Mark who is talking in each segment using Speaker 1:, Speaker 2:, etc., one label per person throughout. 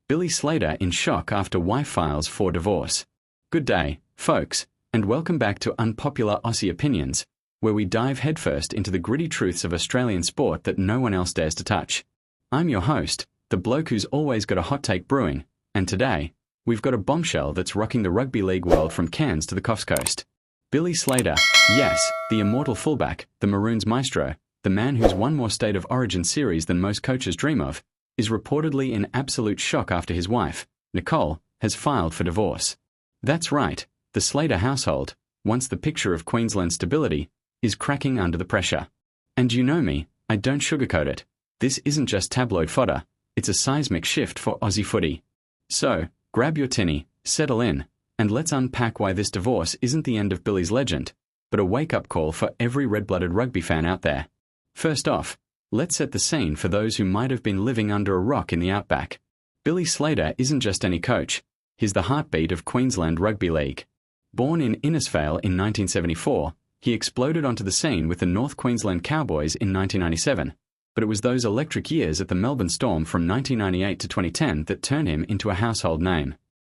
Speaker 1: Billy Slater in shock after wife files for divorce. Good day, folks, and welcome back to Unpopular Aussie Opinions, where we dive headfirst into the gritty truths of Australian sport that no one else dares to touch. I'm your host, the bloke who's always got a hot take brewing, and today, we've got a bombshell that's rocking the rugby league world from Cairns to the Coffs Coast. Billy Slater, yes, the immortal fullback, the Maroons maestro, the man who's won more State of Origin series than most coaches dream of, is reportedly in absolute shock after his wife, Nicole, has filed for divorce. That's right, the Slater household, once the picture of Queensland stability, is cracking under the pressure. And you know me, I don't sugarcoat it. This isn't just tabloid fodder, it's a seismic shift for Aussie footy. So, grab your tinnie, settle in, and let's unpack why this divorce isn't the end of Billy's legend, but a wake-up call for every red-blooded rugby fan out there. First off, let's set the scene for those who might have been living under a rock in the outback. Billy Slater isn't just any coach, he's the heartbeat of Queensland Rugby League. Born in Innisfail in 1974, he exploded onto the scene with the North Queensland Cowboys in 1997, but it was those electric years at the Melbourne Storm from 1998 to 2010 that turned him into a household name.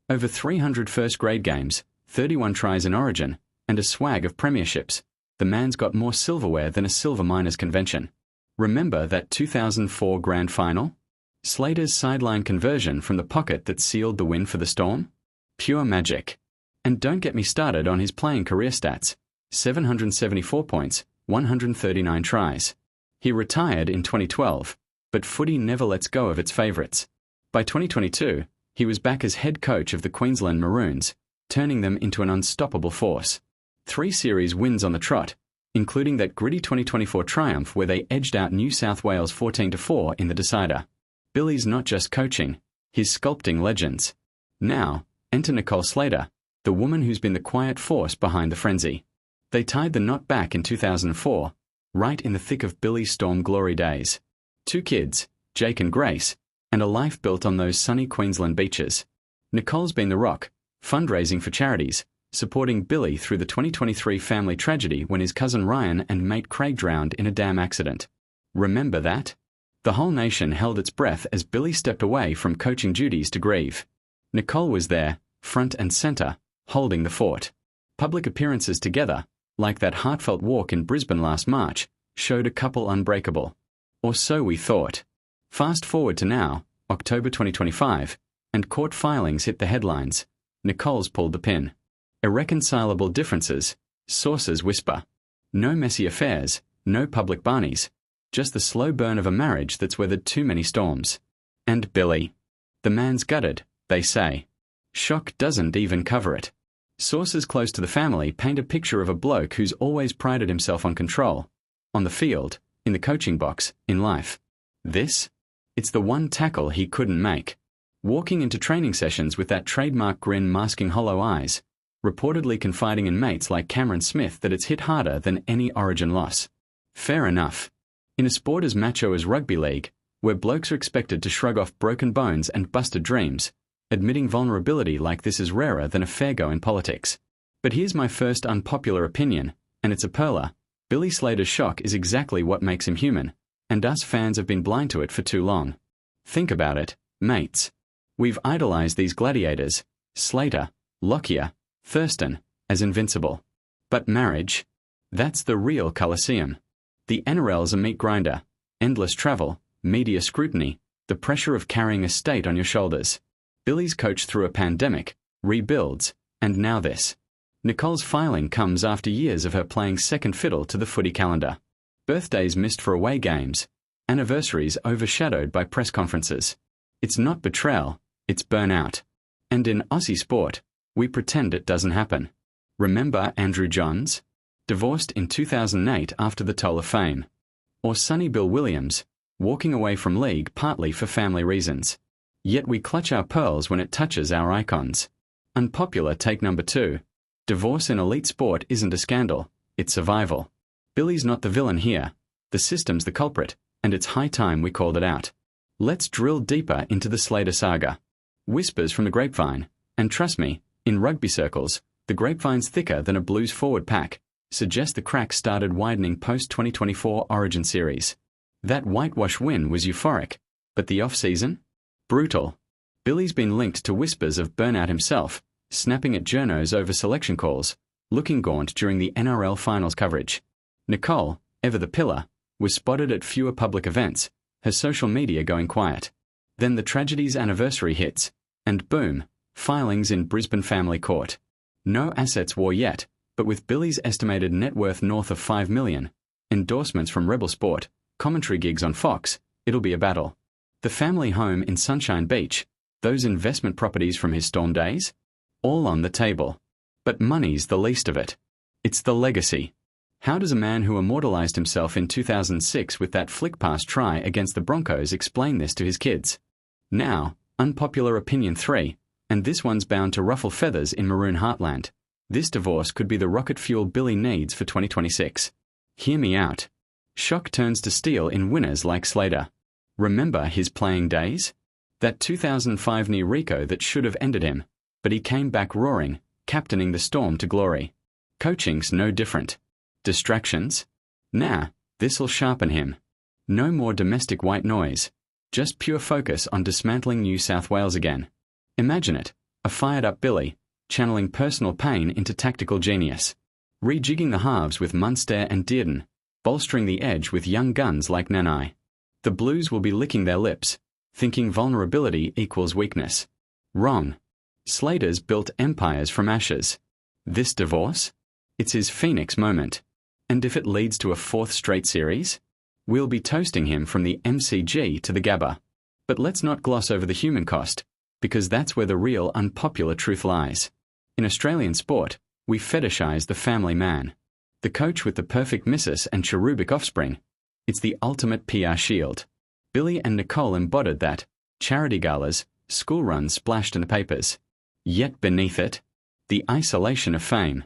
Speaker 1: Over 300 first-grade games, 31 tries in Origin, and a swag of premierships, the man's got more silverware than a silver miners convention. Remember that 2004 Grand Final? Slater's sideline conversion from the pocket that sealed the win for the Storm? Pure magic. And don't get me started on his playing career stats. 774 points, 139 tries. He retired in 2012, but footy never lets go of its favourites. By 2022, he was back as head coach of the Queensland Maroons, turning them into an unstoppable force. 3 series wins on the trot, including that gritty 2024 triumph where they edged out New South Wales 14-4 in the decider. Billy's not just coaching, he's sculpting legends. Now, enter Nicole Slater, the woman who's been the quiet force behind the frenzy. They tied the knot back in 2004, right in the thick of Billy's Storm glory days. 2 kids, Jake and Grace, and a life built on those sunny Queensland beaches. Nicole's been the rock, fundraising for charities, supporting Billy through the 2023 family tragedy when his cousin Ryan and mate Craig drowned in a dam accident. Remember that? The whole nation held its breath as Billy stepped away from coaching duties to grieve. Nicole was there, front and centre, holding the fort. Public appearances together, like that heartfelt walk in Brisbane last March, showed a couple unbreakable. Or so we thought. Fast forward to now, October 2025, and court filings hit the headlines. Nicole's pulled the pin. Irreconcilable differences, sources whisper. No messy affairs, no public barneys, just the slow burn of a marriage that's weathered too many storms. And Billy. The man's gutted, they say. Shock doesn't even cover it. Sources close to the family paint a picture of a bloke who's always prided himself on control. On the field, in the coaching box, in life. This? It's the one tackle he couldn't make. Walking into training sessions with that trademark grin masking hollow eyes, reportedly confiding in mates like Cameron Smith that it's hit harder than any Origin loss. Fair enough. In a sport as macho as rugby league, where blokes are expected to shrug off broken bones and busted dreams, admitting vulnerability like this is rarer than a fair go in politics. But here's my first unpopular opinion, and it's a perler. Billy Slater's shock is exactly what makes him human, and us fans have been blind to it for too long. Think about it, mates. We've idolized these gladiators, Slater, Lockyer, Thurston, as invincible. But marriage? That's the real Colosseum. The NRL's a meat grinder, endless travel, media scrutiny, the pressure of carrying a state on your shoulders. Billy's coached through a pandemic, rebuilds, and now this. Nicole's filing comes after years of her playing second fiddle to the footy calendar. Birthdays missed for away games, anniversaries overshadowed by press conferences. It's not betrayal, it's burnout. And in Aussie sport, we pretend it doesn't happen. Remember Andrew Johns? Divorced in 2008 after the toll of fame. Or Sonny Bill Williams, walking away from league partly for family reasons. Yet we clutch our pearls when it touches our icons. Unpopular take number 2. Divorce in elite sport isn't a scandal, it's survival. Billy's not the villain here. The system's the culprit, and it's high time we called it out. Let's drill deeper into the Slater saga. Whispers from the grapevine, and trust me, in rugby circles, the grapevine's thicker than a Blues forward pack, suggest the cracks started widening post-2024 Origin series. That whitewash win was euphoric, but the off-season? Brutal. Billy's been linked to whispers of burnout himself, snapping at journos over selection calls, looking gaunt during the NRL finals coverage. Nicole, ever the pillar, was spotted at fewer public events, her social media going quiet. Then the tragedy's anniversary hits, and boom, filings in Brisbane family court. No assets war yet, but with Billy's estimated net worth north of $5 million, endorsements from Rebel Sport, commentary gigs on Fox, it'll be a battle. The family home in Sunshine Beach, those investment properties from his Storm days, all on the table. But money's the least of it. It's the legacy. How does a man who immortalized himself in 2006 with that flick-pass try against the Broncos explain this to his kids? Now, Unpopular Opinion 3, and this one's bound to ruffle feathers in Maroon heartland. This divorce could be the rocket fuel Billy needs for 2026. Hear me out. Shock turns to steel in winners like Slater. Remember his playing days? That 2005 knee Rico that should have ended him, but he came back roaring, captaining the Storm to glory. Coaching's no different. Distractions? Nah, this'll sharpen him. No more domestic white noise. Just pure focus on dismantling New South Wales again. Imagine it, a fired-up Billy, channeling personal pain into tactical genius. Rejigging the halves with Munster and Dearden, bolstering the edge with young guns like Nanai. The Blues will be licking their lips, thinking vulnerability equals weakness. Wrong. Slater's built empires from ashes. This divorce? It's his Phoenix moment. And if it leads to a fourth straight series? We'll be toasting him from the MCG to the Gabba. But let's not gloss over the human cost, because that's where the real unpopular truth lies. In Australian sport, we fetishize the family man. The coach with the perfect missus and cherubic offspring. It's the ultimate PR shield. Billy and Nicole embodied that. Charity galas, school runs splashed in the papers. Yet beneath it, the isolation of fame.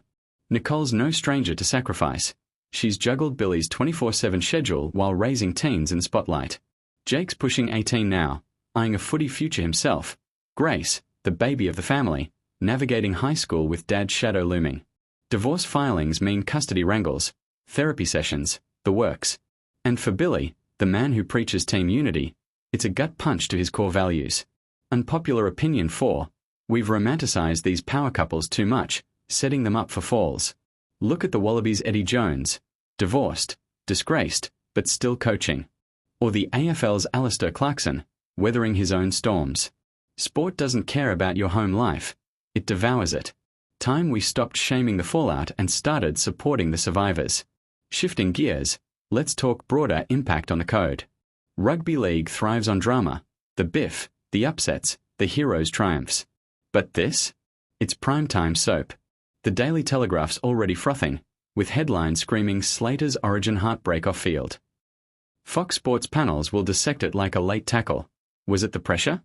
Speaker 1: Nicole's no stranger to sacrifice. She's juggled Billy's 24/7 schedule while raising teens in the spotlight. Jake's pushing 18 now, eyeing a footy future himself. Grace, the baby of the family, navigating high school with dad's shadow looming. Divorce filings mean custody wrangles, therapy sessions, the works. And for Billy, the man who preaches team unity, it's a gut punch to his core values. Unpopular Opinion 4, we've romanticized these power couples too much, setting them up for falls. Look at the Wallabies' Eddie Jones, divorced, disgraced, but still coaching. Or the AFL's Alistair Clarkson, weathering his own storms. Sport doesn't care about your home life. It devours it. Time we stopped shaming the fallout and started supporting the survivors. Shifting gears, let's talk broader impact on the code. Rugby league thrives on drama, the biff, the upsets, the heroes' triumphs. But this? It's primetime soap. The Daily Telegraph's already frothing, with headlines screaming Slater's origin heartbreak off-field. Fox Sports panels will dissect it like a late tackle. Was it the pressure?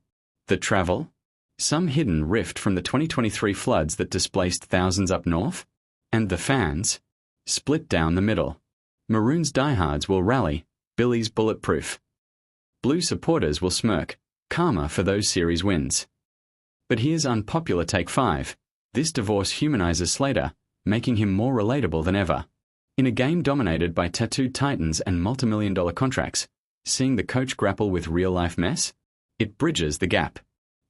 Speaker 1: The travel? Some hidden rift from the 2023 floods that displaced thousands up north? And the fans? Split down the middle. Maroons diehards will rally, Billy's bulletproof. Blue supporters will smirk, karma for those series wins. But here's unpopular take 5. This divorce humanizes Slater, making him more relatable than ever. In a game dominated by tattooed titans and multi-million-dollar contracts, seeing the coach grapple with real-life mess? It bridges the gap.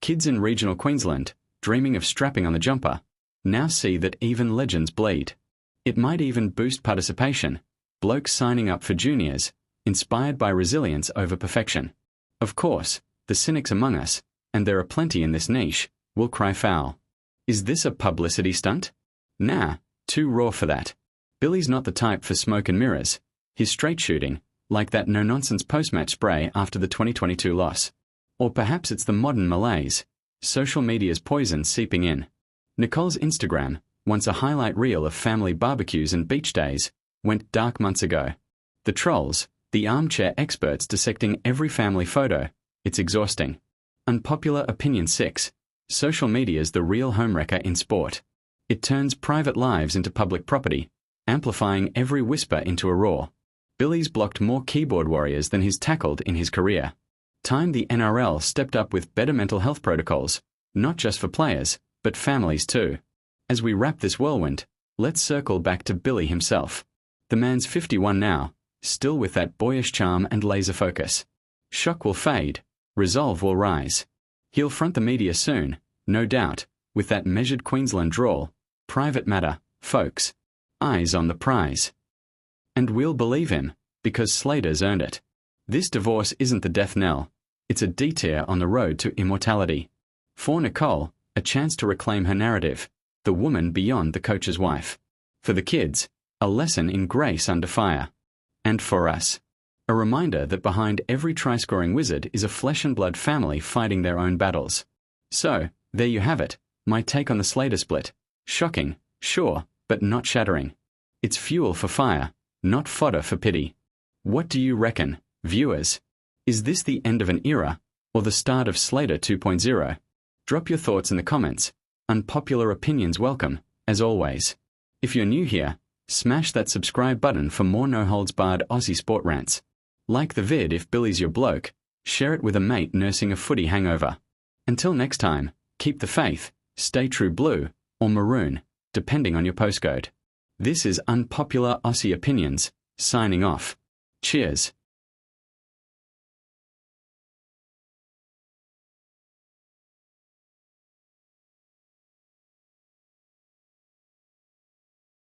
Speaker 1: Kids in regional Queensland, dreaming of strapping on the jumper, now see that even legends bleed. It might even boost participation, blokes signing up for juniors, inspired by resilience over perfection. Of course, the cynics among us, and there are plenty in this niche, will cry foul. Is this a publicity stunt? Nah, too raw for that. Billy's not the type for smoke and mirrors. He's straight shooting, like that no-nonsense post-match spray after the 2022 loss. Or perhaps it's the modern malaise, social media's poison seeping in. Nicole's Instagram, once a highlight reel of family barbecues and beach days, went dark months ago. The trolls, the armchair experts dissecting every family photo, it's exhausting. Unpopular Opinion 6. Social media's the real homewrecker in sport. It turns private lives into public property, amplifying every whisper into a roar. Billy's blocked more keyboard warriors than he's tackled in his career. Time the NRL stepped up with better mental health protocols, not just for players, but families too. As we wrap this whirlwind, let's circle back to Billy himself. The man's 51 now, still with that boyish charm and laser focus. Shock will fade, resolve will rise. He'll front the media soon, no doubt, with that measured Queensland drawl. Private matter, folks. Eyes on the prize. And we'll believe him, because Slater's earned it. This divorce isn't the death knell. It's a detour on the road to immortality. For Nicole, a chance to reclaim her narrative, the woman beyond the coach's wife. For the kids, a lesson in grace under fire. And for us, a reminder that behind every try-scoring wizard is a flesh-and-blood family fighting their own battles. So, there you have it, my take on the Slater split. Shocking, sure, but not shattering. It's fuel for fire, not fodder for pity. What do you reckon, viewers? Is this the end of an era, or the start of Slater 2.0? Drop your thoughts in the comments. Unpopular opinions welcome, as always. If you're new here, smash that subscribe button for more no-holds-barred Aussie sport rants. Like the vid if Billy's your bloke. Share it with a mate nursing a footy hangover. Until next time, keep the faith, stay true blue, or maroon, depending on your postcode. This is Unpopular Aussie Opinions, signing off. Cheers.